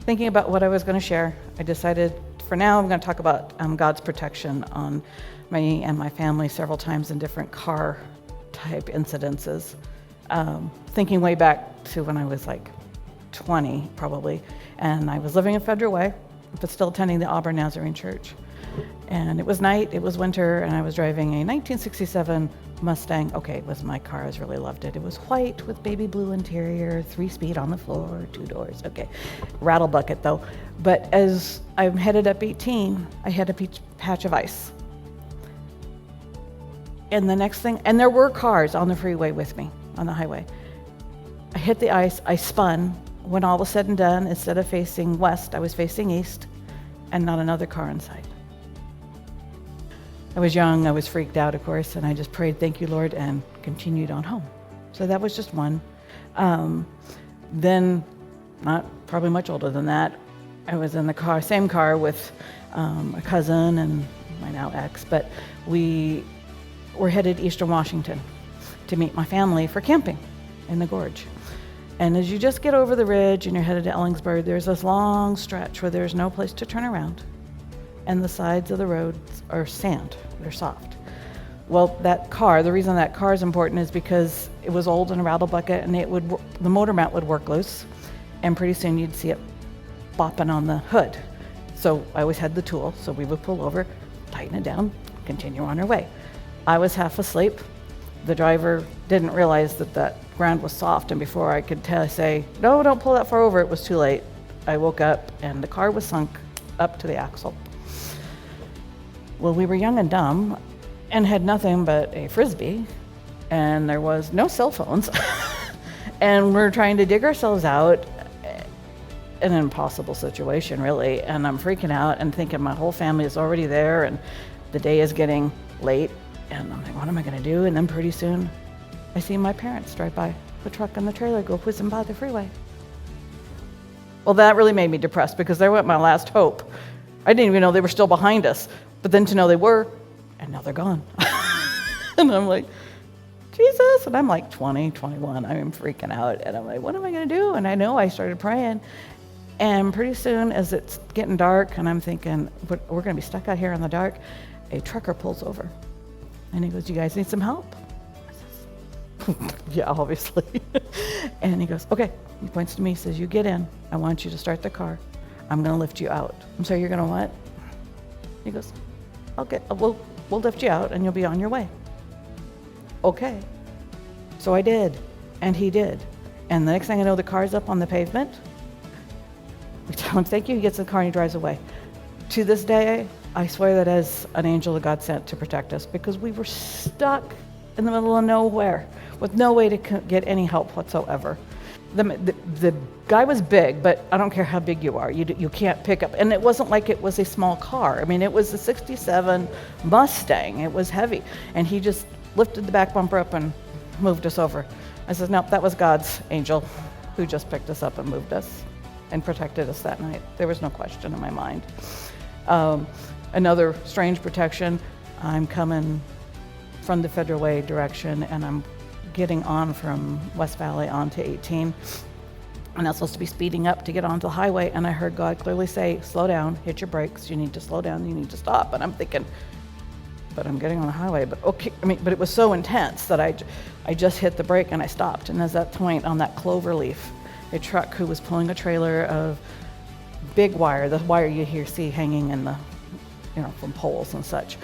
thinking about what I was going to share, I decided for now I'm going to talk about God's protection on me and my family several times in different car type incidences. Thinking way back to when I was like 20 probably, and I was living in Federal Way, but still attending the Auburn Nazarene Church. And it was night, it was winter, and I was driving a 1967 Mustang. Okay, it was my car, I really loved it. It was white with baby blue interior, 3-speed on the floor, 2 doors, okay. Rattle bucket though. But as I'm headed up 18, I hit a patch of ice. And the next thing, and there were cars on the freeway with me, on the highway. I hit the ice, I spun. When all was said and done, instead of facing west, I was facing east, and not another car in sight. I was young, I was freaked out, of course, and I just prayed, thank you, Lord, and continued on home. So that was just one. Then, not probably much older than that, I was in the car, same car with a cousin and my now ex, but we were headed eastern Washington to meet my family for camping in the gorge. And as you just get over the ridge and you're headed to Ellingsburg, there's this long stretch where there's no place to turn around. And the sides of the roads are sand, they're soft. Well, that car, the reason that car is important is because it was old and a rattle bucket, and the motor mount would work loose, and pretty soon you'd see it bopping on the hood. So I always had the tool, so we would pull over, tighten it down, continue on our way. I was half asleep. The driver didn't realize that that ground was soft, and before I could say, no, don't pull that far over, it was too late. I woke up and the car was sunk up to the axle. Well, we were young and dumb and had nothing but a Frisbee, and there was no cell phones. And we're trying to dig ourselves out, in an impossible situation, really. And I'm freaking out and thinking my whole family is already there, and the day is getting late. And I'm like, what am I gonna do? And then pretty soon, I see my parents drive by the truck and the trailer go whizzing by the freeway. Well, that really made me depressed, because they went my last hope. I didn't even know they were still behind us, but then to know they were, and now they're gone. And I'm like, Jesus, and I'm like 20, 21, I'm freaking out, and I'm like, what am I gonna do? And I know I started praying, and pretty soon, as it's getting dark, and I'm thinking, we're gonna be stuck out here in the dark, a trucker pulls over. And he goes, you guys need some help? I says, yeah, obviously. And he goes, okay. He points to me, he says, you get in. I want you to start the car. I'm gonna lift you out. I'm sorry, you're gonna what? He goes, we'll lift you out and you'll be on your way. Okay. So I did, and he did. And the next thing I know, the car's up on the pavement. We tell him, thank you, he gets in the car and he drives away. To this day, I swear that as an angel that God sent to protect us, because we were stuck in the middle of nowhere with no way to get any help whatsoever. The guy was big, but I don't care how big you are, you can't pick up. And it wasn't like it was a small car. I mean, it was a 67 Mustang. It was heavy. And he just lifted the back bumper up and moved us over. I said, nope, that was God's angel who just picked us up and moved us and protected us that night. There was no question in my mind. Another strange protection, I'm coming from the Federal Way direction, and I'm getting on from West Valley onto 18. And I'm supposed to be speeding up to get onto the highway, and I heard God clearly say, slow down, hit your brakes, you need to slow down, you need to stop. And I'm thinking, but I'm getting on the highway, but okay. But it was so intense that I just hit the brake and I stopped. And at that point, on that clover leaf, a truck who was pulling a trailer of big wire, the wire you see hanging in the, from poles and such,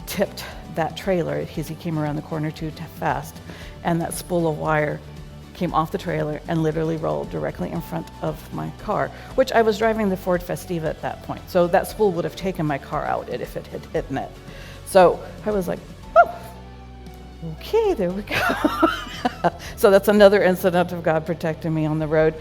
tipped that trailer as he came around the corner too fast, and that spool of wire came off the trailer and literally rolled directly in front of my car, which I was driving the Ford Festiva at that point. So that spool would have taken my car out if it had hit it. So I was like, oh, okay, there we go. So that's another incident of God protecting me on the road.